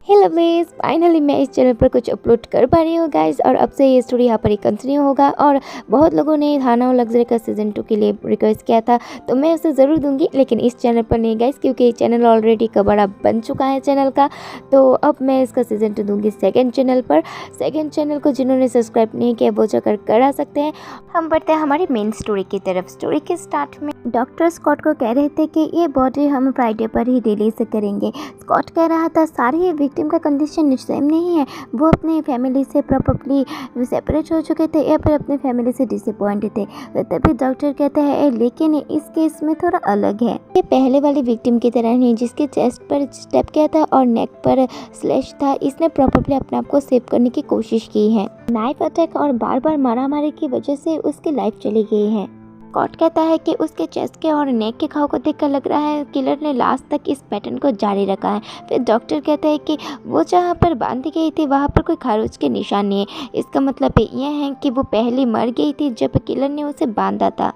Hello please, finally मैं इस channel पर कुछ अपलोड कर पा रही हूँ गाइस, और अब से ये स्टोरी यहाँ पर ही कंटिन्यू होगा। और बहुत लोगों ने थाना और लग्जरी का सीज़न 2 के लिए रिक्वेस्ट किया था, तो मैं उसे ज़रूर दूंगी, लेकिन इस चैनल पर नहीं गाइस, क्योंकि ये चैनल ऑलरेडी कबाड़ा बन चुका है चैनल का। तो अब मैं इसका सीज़न 2 दूंगी सेकेंड चैनल पर। सेकेंड चैनल को जिन्होंने सब्सक्राइब नहीं किया वो जाकर करा सकते हैं। हम बढ़ते हैं हमारी मेन स्टोरी की तरफ। स्टोरी के स्टार्ट में डॉक्टर स्कॉट को कह रहे थे कि ये बॉडी हम फ्राइडे पर ही रिलीज करेंगे। स्कॉट कह रहा था सारी विक्टिम का कंडीशन सेम नहीं है, वो अपने फैमिली से प्रॉपर्ली सेपरेट हो चुके थे या फिर अपने फैमिली से डिसअपॉइंटेड थे। तभी डॉक्टर कहता है लेकिन इस केस में थोड़ा अलग है, ये पहले वाली विक्टिम की तरह नहीं जिसके चेस्ट पर स्टेप किया था और नेक पर स्लैश था। इसने प्रॉपर्ली अपने आप को सेव करने की कोशिश की है। नाइफ अटैक और बार बार मारामारी की वजह से उसकी लाइफ चली गई है। स्कॉट कहता है कि उसके चेस्ट के और नेक के घाव को देखकर लग रहा है किलर ने लास्ट तक इस पैटर्न को जारी रखा है। फिर डॉक्टर कहता है कि वो जहाँ पर बांधी गई थी वहाँ पर कोई खरोच के निशान नहीं है। इसका मतलब यह है कि वो पहले मर गई थी जब किलर ने उसे बांधा था।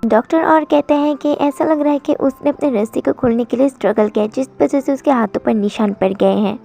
डॉक्टर और कहते हैं कि ऐसा लग रहा है कि उसने अपनी रस्सी को खोलने के लिए स्ट्रगल किया, जिस वजह से उसके हाथों पर निशान पड़ गए हैं।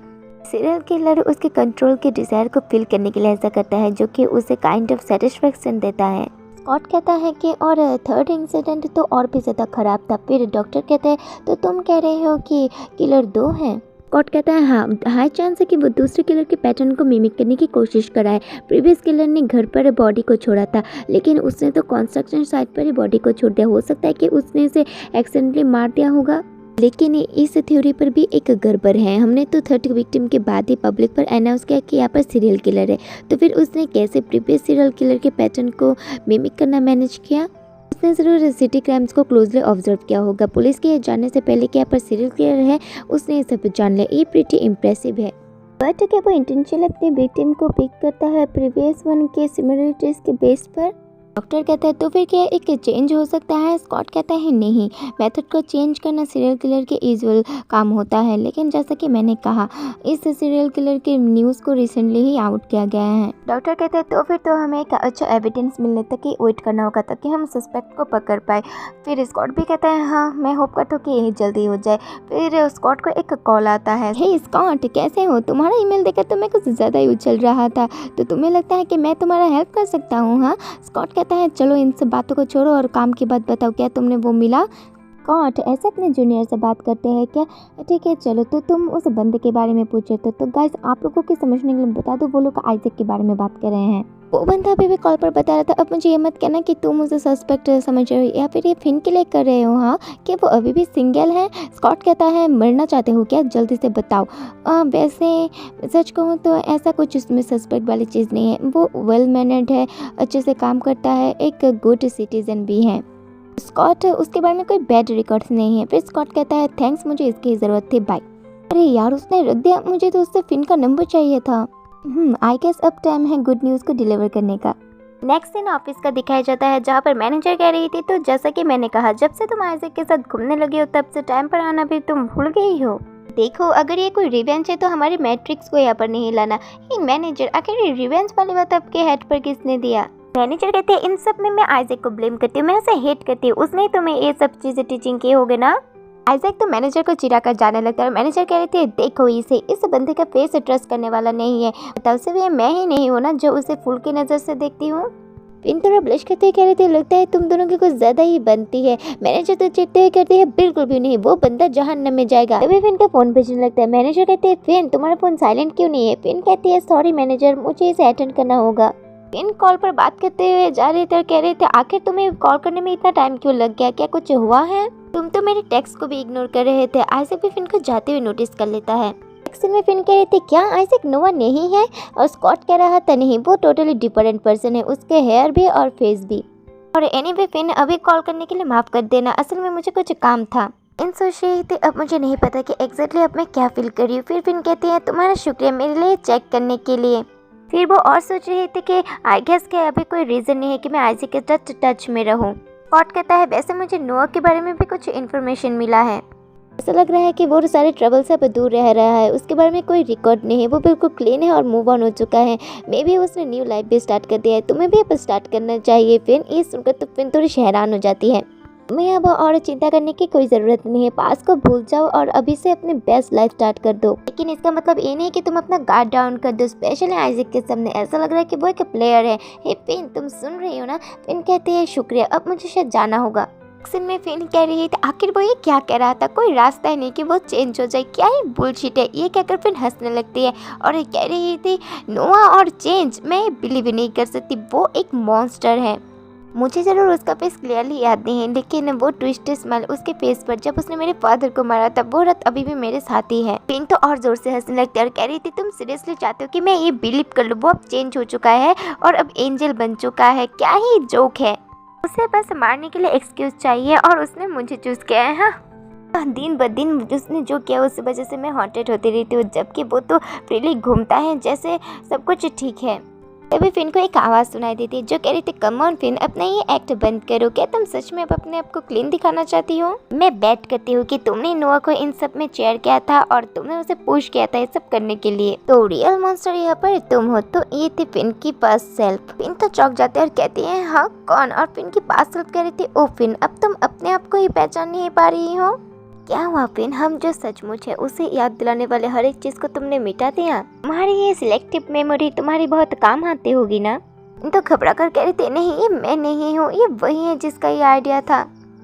सीरियल किलर उसके कंट्रोल के डिज़ायर को फिल करने के लिए ऐसा करता है, जो कि उसे काइंड ऑफ सेटिस्फैक्शन देता है। स्कॉट कहता है कि और थर्ड इंसिडेंट तो और भी ज़्यादा ख़राब था। फिर डॉक्टर कहता है तो तुम कह रहे हो कि किलर 2 हैं। स्कॉट कहता है हाँ, हाई चांस है कि वो दूसरे किलर के पैटर्न को मिमिक करने की कोशिश करा है। प्रीवियस किलर ने घर पर बॉडी को छोड़ा था, लेकिन उसने तो कंस्ट्रक्शन साइट पर ही बॉडी को छोड़ दिया। हो सकता है कि उसने इसे एक्सीडेंटली मार दिया होगा, लेकिन इस थ्योरी पर भी एक गड़बड़ है। हमने तो थर्ड विक्टिम के बाद ही पब्लिक पर अनाउंस किया कि यहाँ पर सीरियल किलर है, तो फिर उसने कैसे प्रीवियस सीरियल किलर के पैटर्न को मिमिक करना मैनेज किया? उसने ज़रूर सिटी क्राइम्स को क्लोजली ऑब्जर्व किया होगा। पुलिस के जानने से पहले कि यहाँ पर सीरियल किलर है उसने ये सब जान लिया। ये प्रीटी इम्प्रेसिव है। बट क्या वो इंटेंशनली अपनी विक्टिम को पिक करता है प्रीवियस वन के सिमिलरिटीज के बेस पर? डॉक्टर कहता है तो फिर क्या एक चेंज हो सकता है? स्कॉट कहता है नहीं, मेथड को चेंज करना सीरियल किलर के यूजुअल काम होता है, लेकिन जैसा कि मैंने कहा इस सीरियल किलर के न्यूज़ को रिसेंटली ही आउट किया गया है। डॉक्टर कहते हैं तो फिर तो हमें एक अच्छा एविडेंस मिलने तक ही वेट करना होगा ताकि हम सस्पेक्ट को पकड़ पाए। फिर स्कॉट भी कहता है हाँ, मैं होप करता हूँ कि यही जल्दी हो जाए। फिर स्कॉट को एक कॉल आता है, हे स्कॉट कैसे हो? तुम्हारा ईमेल देखकर तो मैं कुछ ज़्यादा ही उछल रहा था, तो तुम्हें लगता है कि मैं तुम्हारा हेल्प कर सकता हूँ? हाँ। स्कॉट कहता है चलो इन सब बातों को छोड़ो और काम की बात बताओ, क्या तुमने वो मिला? स्कॉट ऐसे अपने जूनियर से बात करते हैं क्या? ठीक है चलो, तो तुम उस बंदे के बारे में पूछ रहे थे, तो गाइस आप लोगों के समझने के लिए बता दो, वो लोग आइजैक के बारे में बात कर रहे हैं। वो बंदा अभी भी कॉल पर बता रहा था। अब मुझे ये मत कहना कि तुम उसे सस्पेक्ट समझ रहे हो या फिर ये फिन के लिए कर रहे हो। हाँ, कि वो अभी भी सिंगल है? स्कॉट कहता है मरना चाहते हो क्या? जल्दी से बताओ। वैसे सच कहूँ तो ऐसा कुछ उसमें सस्पेक्ट वाली चीज़ नहीं है। वो वेल मैनर्ड है, अच्छे से काम करता है, एक गुड सिटीजन भी है। स्कॉट उसके बारे में कोई बैड रिकॉर्ड्स नहीं है। फिर स्कॉट कहता है थैंक्स, मुझे इसकी ज़रूरत थी, बाय। अरे यार उसने रख दिया, मुझे तो उससे फिन का नंबर चाहिए था। आई गेस अब टाइम है गुड न्यूज़ को डिलीवर करने का। नेक्स्ट दिन ऑफिस का दिखाया जाता है, जहाँ पर मैनेजर कह रही थी तो जैसा कि मैंने कहा जब से तुम आइजैक के साथ घूमने लगे हो तब से टाइम पर आना भी तुम भूल गई हो। देखो अगर ये कोई रिवेंज है तो हमारी मैट्रिक्स को यहाँ पर नहीं लाना। मैनेजर आखिर ये रिवेंज वाली बात आपके हेड पर किसने दिया? मैनेजर कहते हैं इन सब में मैं आइजैक को ब्लेम करती हूँ, मैं उसे हेट करती हूँ, उसने तुम्हें ये सब चीज़ें टीचिंग की होगी ना। आइजैक तो मैनेजर को चिढ़ा कर जाने लगता है। मैनेजर कह रहे थे देखो इस बंदे का फेस ट्रस्ट करने वाला नहीं है, तब से भी मैं ही नहीं हूँ ना जो उसे फूल की नज़र से देखती हूँ। फिन थोड़ा ब्लश करते कह रहे थे लगता है तुम दोनों की कुछ ज़्यादा ही बनती है। मैनेजर तो चिढ़ते हुए कहते हैं बिल्कुल भी नहीं, वो बंदा जहन्नम में जाएगा। तभी फिन का फ़ोन बजने लगता है। मैनेजर कहते हैं फिन तुम्हारा फ़ोन साइलेंट क्यों नहीं है? फिन कहती है सॉरी मैनेजर, मुझे इसे अटेंड करना होगा। फिन कॉल पर बात करते हुए जा रहे थे, कह रहे थे आखिर तुम्हें कॉल करने में इतना टाइम क्यों लग गया, क्या कुछ हुआ है? तुम तो मेरे टेक्स्ट को भी इग्नोर कर रहे थे। आइजैक भी फिन को जाते हुए नोटिस कर लेता है। एक्शन में फिन कह रहे थे क्या आइजैक नोवा नहीं है? और स्कॉट कह रहा था नहीं, वो टोटली डिफरेंट पर्सन है, उसके हेयर भी और फेस भी। और एनीवे फिन अभी कॉल करने के लिए माफ़ कर देना, असल में मुझे कुछ काम था। इन सोच रही थी अब मुझे नहीं पता कि एग्जैक्टली अब मैं क्या फील कर रही हूँ। फिर फिन कहती है तुम्हारा शुक्रिया मेरे लिए चेक करने के लिए। फिर वो और सोच रही थी कि आई गेस के अभी कोई रीज़न नहीं है कि मैं आइजैक के टच में रहूँ। स्कॉट कहता है वैसे मुझे नोआ के बारे में भी कुछ इन्फॉर्मेशन मिला है, ऐसा लग रहा है कि वो सारे ट्रबल से अब दूर रह रहा है, उसके बारे में कोई रिकॉर्ड नहीं है, वो बिल्कुल क्लीन है और मूव ऑन हो चुका है। मे बी उसने न्यू लाइफ भी स्टार्ट कर दिया है, तुम्हें भी अब स्टार्ट करना चाहिए। फिर ये सुनकर तो फिर थोड़ी हैरान हो जाती है। तुम्हें अब और चिंता करने की कोई ज़रूरत नहीं है, पास को भूल जाओ और अभी से अपनी बेस्ट लाइफ स्टार्ट कर दो। लेकिन इसका मतलब ये नहीं कि तुम अपना गार्ड डाउन कर दो, स्पेशली आइजैक के सामने। ऐसा लग रहा है कि वो एक प्लेयर है। हे फिन, तुम सुन रही हो ना? फिन कहती है शुक्रिया, अब मुझे शायद जाना होगा। एक्शन में फिन कह रही थी आखिर वो ये क्या कह रहा था, कोई रास्ता ही नहीं कि वो चेंज हो जाए, क्या ही बुलशिट है। ये कहकर फिन हंसने लगती है और ये कह रही थी नोआ और चेंज, मैं बिलीव नहीं कर सकती, वो एक मॉन्स्टर है। मुझे ज़रूर उसका फेस क्लियरली याद नहीं है, लेकिन वो ट्विस्टेड स्माइल उसके फेस पर जब उसने मेरे फादर को मारा था, वो रात अभी भी मेरे साथ ही है। फिन तो और जोर से हंसने लगती है और कह रही थी तुम सीरियसली चाहते हो कि मैं ये बिलीव कर लूँ वो अब चेंज हो चुका है और अब एंजल बन चुका है? क्या ही जोक है। उसे बस मारने के लिए एक्सक्यूज चाहिए और उसने मुझे चूज किया है। हाँ, दिन ब दिन उसने जो किया उस वजह से मैं हॉन्टेड होती रहती हूँ, जबकि वो तो फ्रीली घूमता है जैसे सब कुछ ठीक है। तभी फिन को एक आवाज़ सुनाई देती है जो कह रही थी कम ऑन फिन, अपना ये एक्ट बंद करो। क्या तुम सच में अब अपने आप को क्लीन दिखाना चाहती हो? मैं बेट करती हूँ कि तुमने नोआ को इन सब में चेयर किया था और तुमने उसे पुश किया था ये सब करने के लिए। तो रियल मॉन्स्टर यहाँ पर तुम हो। तो ये थी फिन की पास्ट सेल्फ। फिन तो चौंक जाते हैं और कहती है हाँ कौन? और फिन की पास्ट सेल्फ कह रही थी ओ फिन, अब तुम अपने आप को ही पहचान नहीं पा रही हो? क्या हुआ फिन? हम जो सचमुच है उसे याद दिलाने वाले हर एक चीज को तुमने मिटा दिया। तुम्हारी ये सिलेक्टिव मेमोरी तुम्हारी बहुत काम आती होगी ना? तो घबरा कर कह रही थी नहीं ये मैं नहीं हूँ, ये वही है जिसका ये आइडिया था।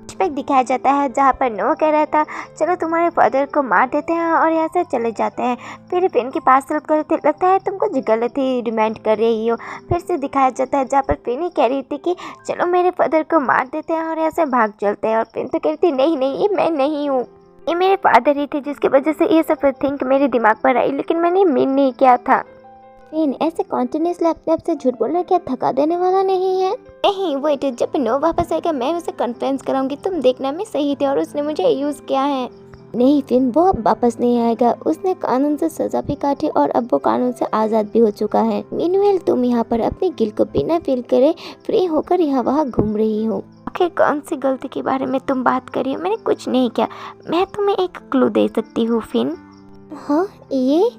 फ्लैशबैक दिखाया जाता है जहाँ पर नो कह रहा था चलो तुम्हारे फादर को मार देते हैं और यहाँ से चले जाते हैं। फिर फिन के पास चल कर लगता है तुम कुछ गलत ही डिमांड कर रही हो। फिर से दिखाया जाता है जहाँ पर फिन ही कह रही थी कि चलो मेरे फादर को मार देते हैं और यहाँ से भाग चलते हैं। और फिन तो कह रही थी नहीं नहीं ये मैं नहीं हूँ, ये मेरे फादर ही थे जिसकी वजह से ये सब थिंक मेरे दिमाग पर आई, लेकिन मैंने मीन नहीं किया था। फिन ऐसे कॉन्टिन्यूसली अपने आप से झूठ बोलना क्या थका देने वाला नहीं है? नहीं वेट, जब नो वापस आएगा मैं उसे कन्फ्रेंस कराऊंगी, तुम देखना मैं सही थी और उसने मुझे यूज़ किया है। नहीं फिन, वो अब वापस नहीं आएगा। उसने कानून से सजा भी काटी और अब वो कानून से आज़ाद भी हो चुका है। मीनवेल तुम यहाँ पर अपनी गिल्ट को बिना फील करे फ्री होकर यहाँ वहाँ घूम रही हो। आखिर कौन सी गलती के बारे में तुम बात कर रही हो? मैंने कुछ नहीं किया। मैं तुम्हें एक क्लू दे सकती हूँ फिन। हाँ ये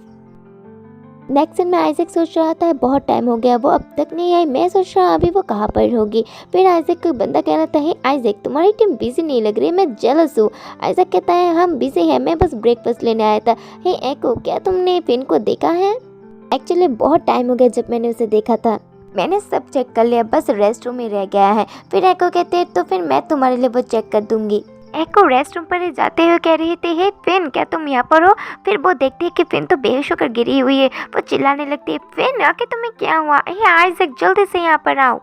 नेक्स्ट सीन में आइजैक सोच रहा था बहुत टाइम हो गया वो अब तक नहीं आई, मैं सोच रहा अभी वो कहाँ पर होगी। फिर आइजैक का बंदा कह रहा था हे आइजैक तुम्हारी टीम बिजी नहीं लग रही, मैं जेलस हूँ। आइजैक कहता है हम बिजी हैं, मैं बस ब्रेकफास्ट लेने आया था। हे एको क्या तुमने फिन को देखा है? एक्चुअली बहुत टाइम हो गया जब मैंने उसे देखा था, मैंने सब चेक कर लिया, बस रेस्ट रूम में रह गया है। फिर एको कहते हैं तो फिर मैं तुम्हारे लिए वो चेक कर दूंगी। एको रेस्ट रूम पर जाते हुए कह रही थी हे फिन क्या तुम यहाँ पर हो? फिर वो देखती है कि फिन तो बेहोश होकर गिरी हुई है। वो चिल्लाने लगती है फिन आके तुम्हें क्या हुआ? हे आइजैक जल्दी से यहाँ पर आओ।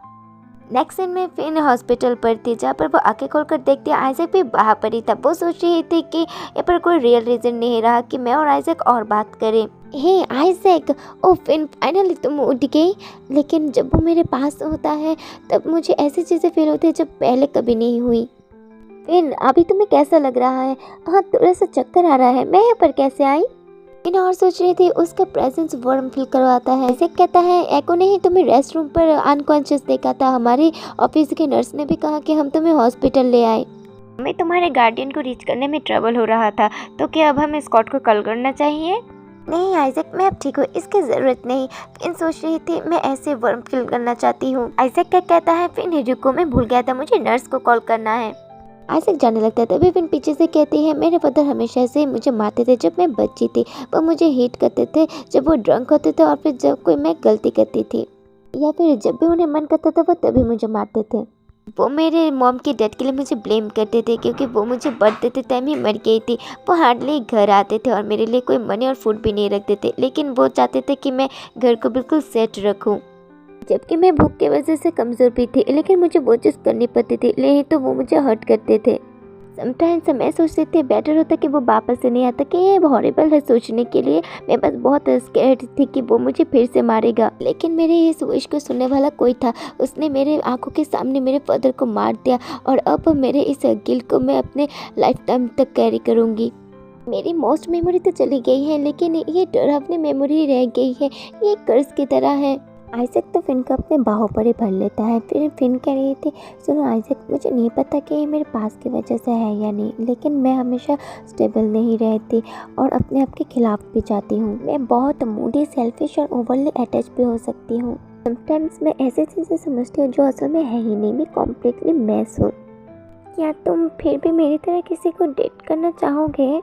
नेक्स्ट सीन में फिन हॉस्पिटल पर थी जहाँ पर वो आंखें खोलकर देखती है आइजैक भी वहाँ पर ही था। वो सोच रही थी कि यहाँ पर कोई रियल रीजन नहीं रहा कि मैं और आइजैक और बात करें। हे आइजैक, ओ फिन फाइनली तुम उठ गई। लेकिन जब वो मेरे पास होता है तब मुझे ऐसी चीज़ें फील होती है जब पहले कभी नहीं हुई। फिन अभी तुम्हें कैसा लग रहा है? हाँ थोड़ा सा चक्कर आ रहा है, मैं यहाँ पर कैसे आई? फिन और सोच रही थी उसका प्रेजेंस वार्म फील करवाता है। ऐसे कहता है एको ने ही तुम्हें रेस्ट रूम पर अनकॉन्शियस देखा था, हमारी ऑफिस के नर्स ने भी कहा कि हम तुम्हें हॉस्पिटल ले आए। हमें तुम्हारे गार्डियन को रीच करने में ट्रबल हो रहा था, तो क्या अब हमें स्कॉट को कॉल करना चाहिए? नहीं आइजैक मैं अब ठीक हूँ, इसकी ज़रूरत नहीं। फिन सोच रही थी मैं ऐसे वार्म फील करना चाहती हूँ। आइजैक क्या कहता है फिन रुको मैं भूल गया था, मुझे नर्स को कॉल करना है। आइजैक जाने लगता है तभी फिन पीछे से कहती है मेरे फादर हमेशा से मुझे मारते थे जब मैं बच्ची थी, वो मुझे हिट करते थे जब वो ड्रंक होते थे और फिर जब कोई मैं गलती करती थी या फिर जब भी उन्हें मन करता था वो तभी मुझे मारते थे। वो मेरे मॉम के डेथ के लिए मुझे ब्लेम करते थे क्योंकि वो मुझे बर्थडे के टाइम ही मर गई थी। वो हार्डली घर आते थे और मेरे लिए कोई मनी और फूड भी नहीं रखते थे, लेकिन वो चाहते थे कि मैं घर को बिल्कुल सेट रखूँ, जबकि मैं भूख की वजह से कमज़ोर भी थी, लेकिन मुझे वो चीज़ करनी पड़ती थी, नहीं तो वो मुझे हर्ट करते थे। समटाइम्स मैं सोचती थी बेटर होता कि वो वापस से नहीं आता, कि ये हॉरिबल है सोचने के लिए। मैं बस बहुत स्कैर्ड थी कि वो मुझे फिर से मारेगा, लेकिन मेरे इस विश को सुनने वाला कोई था। उसने मेरे आंखों के सामने मेरे फादर को मार दिया और अब मेरे इस गिल्ट को मैं अपने लाइफ टाइम तक कैरी करूँगी। मेरी मोस्ट मेमोरी तो चली गई है, लेकिन ये डरावनी मेमोरी रह गई है, ये कर्ज की तरह है। आइजैक तो फिन को अपने बाहों पर ही भर लेता है। फिर फिन कह रही थी सुनो आइजैक मुझे नहीं पता कि ये मेरे पास की वजह से है या नहीं, लेकिन मैं हमेशा स्टेबल नहीं रहती और अपने आप के खिलाफ भी जाती हूँ। मैं बहुत मूडी, सेल्फिश और ओवरली अटैच भी हो सकती हूँ। समटाइम्स मैं ऐसी चीज़ें समझती हूँ जो असल में है ही नहीं, मैं कम्प्लीटली मैस हूँ। क्या तुम फिर भी मेरी तरह किसी को डेट करना चाहोगे?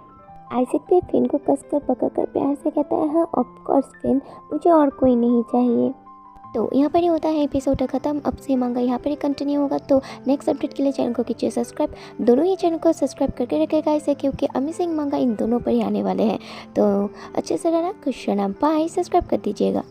आइजैक भी फिन को कसकर पकड़कर प्यार से कहता है, हाँ ऑफ कोर्स फिन, मुझे और कोई नहीं चाहिए। तो यहाँ पर ही होता है एपिसोड ख़त्म। अब से मांगा यहाँ पर ही कंटिन्यू होगा। तो नेक्स्ट अपडेट के लिए चैनल को कीजिए सब्सक्राइब। दोनों ही चैनल को सब्सक्राइब करके रखेगा इसे, क्योंकि अमेजिंग मांगा इन दोनों पर ही आने वाले हैं। तो अच्छे से रहना, खुश रहना, बाय। सब्सक्राइब कर दीजिएगा।